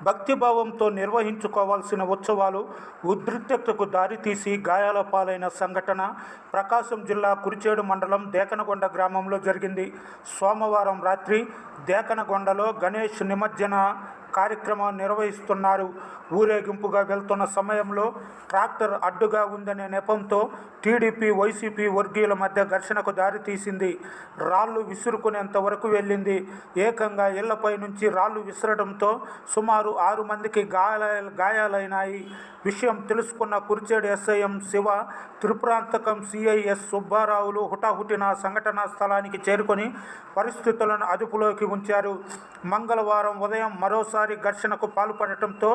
భక్తిభావంతో నిర్వహించుకోవాల్సిన ఉత్సవాలు ఉద్రిక్తతకు దారితీసి గాయాల పాలైన సంఘటన ప్రకాశం జిల్లా కురిచేడు మండలం దేకనగొండ గ్రామంలో జరిగింది. సోమవారం రాత్రి దేకనగొండలో గణేష్ నిమజ్జన కార్యక్రమం నిర్వహిస్తున్నారు. ఊరేగింపుగా వెళ్తున్న సమయంలో ట్రాక్టర్ అడ్డుగా ఉందనే నెపంతో టీడీపీ వైసీపీ వర్గీయుల మధ్య ఘర్షణకు దారితీసింది. రాళ్లు విసురుకునేంత వరకు వెళ్ళింది. ఏకంగా ఇళ్లపై నుంచి రాళ్లు విసరడంతో సుమారు 6 మందికి గాయాలైనాయి. విషయం తెలుసుకున్న కురిచేడు ఎస్ఐఎం శివ, త్రిపురాంతకం సిఐఎస్ సుబ్బారావులు హుటాహుటిన సంఘటనా స్థలానికి చేరుకొని పరిస్థితులను అదుపులోకి ఉంచారు. మంగళవారం ఉదయం మరోసారి ఘర్షణకు పాల్పడటంతో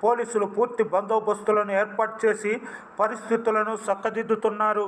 పోలీసులు పూర్తి బందోబస్తులను ఏర్పాటు చేసి పరిస్థితులను చక్కదిద్దుతున్నారు.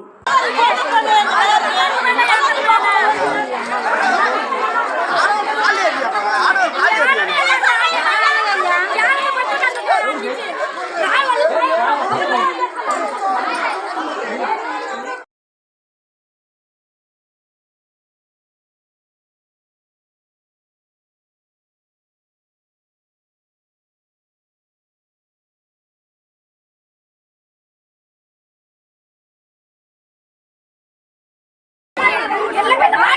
Look at